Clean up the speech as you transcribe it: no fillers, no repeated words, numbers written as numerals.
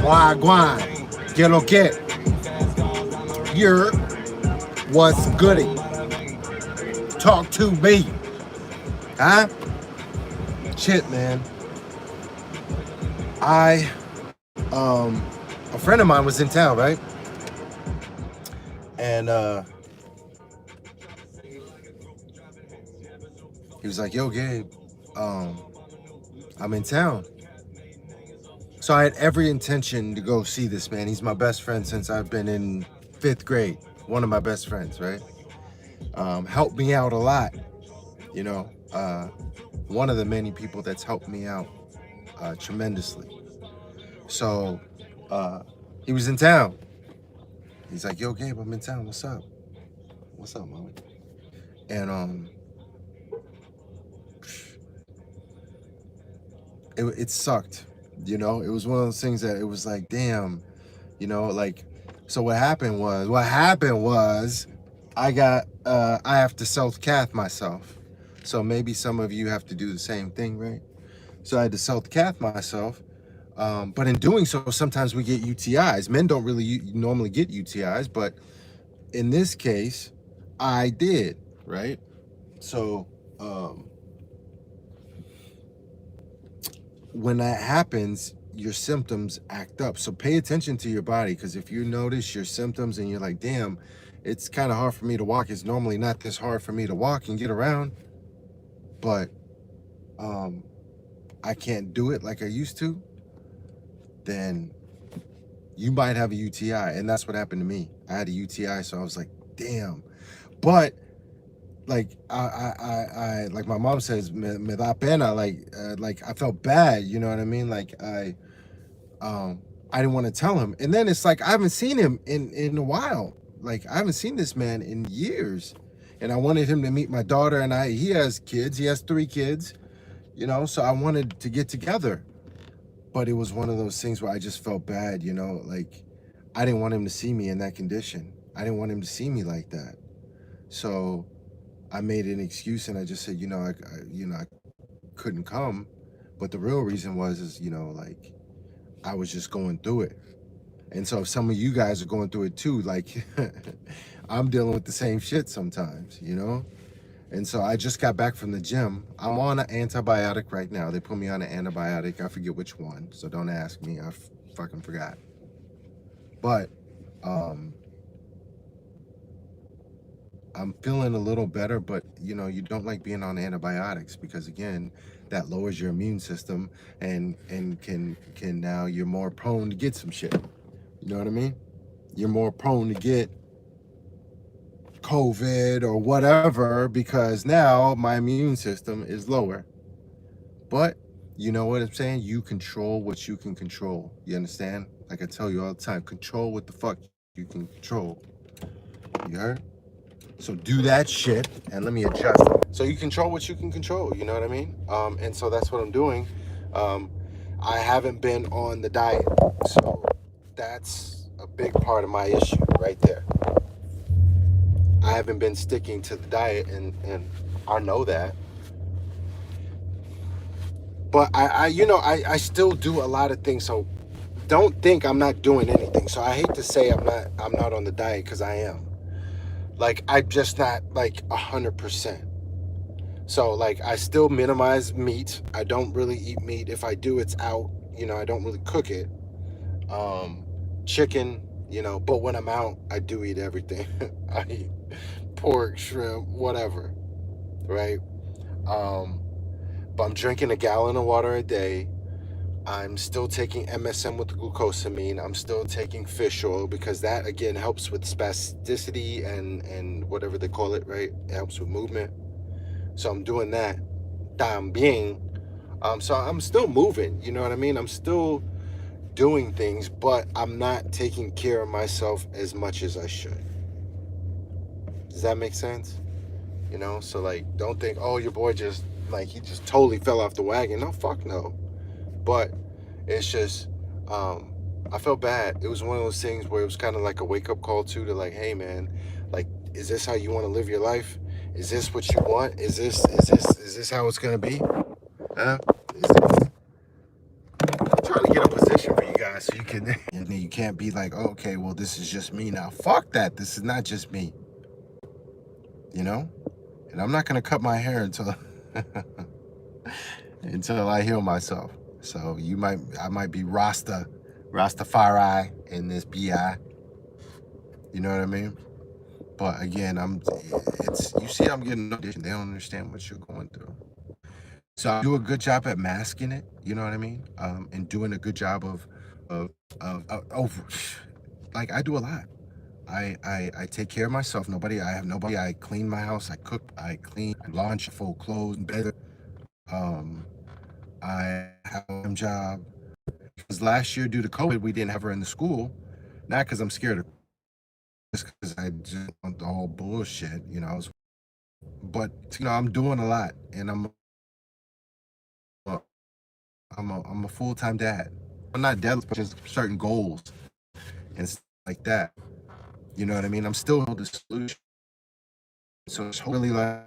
Wagwan. Que lo que? You're what's goody? Talk to me. Huh? Shit, man. I, a friend of mine was in town, right? And he was like, yo, Gabe, I'm in town. So I had every intention to go see this man. He's my best friend since I've been in 5th grade. One of my best friends, right? Helped me out a lot, you know. One of the many people that's helped me out tremendously. So he was in town. He's like, yo, Gabe, I'm in town. What's up? What's up, mom? And it sucked, you know. It was one of those things that it was like, damn, you know, like. So what happened was I have to self-cath myself. So maybe some of you have to do the same thing, right? So I had to self-cath myself. But in doing so, sometimes we get UTIs. Men don't really normally get UTIs, but in this case, I did, right? So when that happens, your symptoms act up. So pay attention to your body, because if you notice your symptoms and you're like, damn, it's kind of hard for me to walk. It's normally not this hard for me to walk and get around, but I can't do it like I used to, then you might have a UTI. And that's what happened to me. I had a UTI, so I was like, damn. But like I like my mom says, me da pena, like I felt bad, you know what I mean? Like I didn't want to tell him. And then it's like I haven't seen him in a while. Like I haven't seen this man in years. And I wanted him to meet my daughter, and he has kids. He has 3 kids, you know, so I wanted to get together. But it was one of those things where I just felt bad, you know, like I didn't want him to see me in that condition. I didn't want him to see me like that. So I made an excuse and I just said, you know, I couldn't come. But the real reason is, you know, like I was just going through it. And so if some of you guys are going through it too, like I'm dealing with the same shit sometimes, you know? And so I just got back from the gym. I'm on an antibiotic right now. They put me on an antibiotic. I forget which one, so don't ask me. I fucking forgot. But I'm feeling a little better, but you know, you don't like being on antibiotics because again, that lowers your immune system and can now you're more prone to get some shit. You know what I mean? You're more prone to get COVID or whatever because now my immune system is lower. But you know what I'm saying? You control what you can control. You understand? Like I tell you all the time, control what the fuck you can control. You heard? So do that shit and let me adjust. So you control what you can control, you know what I mean? And so that's what I'm doing. I haven't been on the diet. So that's a big part of my issue right there. I haven't been sticking to the diet and I know that. But I still do a lot of things. So don't think I'm not doing anything. So I hate to say I'm not on the diet because I am. Like I'm just not like 100%. So like I still minimize meat. I don't really eat meat. If I do, it's out. You know, I don't really cook it. Chicken, you know, but when I'm out, I do eat everything. I eat pork, shrimp, whatever, right? But I'm drinking a gallon of water a day. I'm still taking MSM with glucosamine. I'm still taking fish oil because that again helps with spasticity and whatever they call it, right? It helps with movement. So I'm doing that. También. So I'm still moving, you know what I mean? I'm still doing things, but I'm not taking care of myself as much as I should. Does that make sense? You know, so like don't think, oh, your boy just like he just totally fell off the wagon. No, fuck no. But it's just I felt bad. It was one of those things where it was kind of like a wake-up call too, to like, hey man, like, is this how you want to live your life? Is this what you want? Is this how it's gonna be? Huh? I'm trying to get a for you guys so you can and you can't be like, oh, okay, well, this is just me now. Fuck that. This is not just me. You know? And I'm not gonna cut my hair until until I heal myself. So I might be Rastafari in this BI. You know what I mean? But again, you see, I'm getting no audition. They don't understand what you're going through. So I do a good job at masking it. You know what I mean? And doing a good job of over. Like I do a lot. I take care of myself. I have nobody. I clean my house. I cook. I clean. I laundry, fold clothes, bed. I have a job. Because last year, due to COVID, we didn't have her in the school. Not because I'm scared of, just because I just want the whole bullshit. But I'm doing a lot, and I'm a full-time dad. I'm not dad, but just certain goals and stuff like that. You know what I mean? I'm still the solution. So it's really like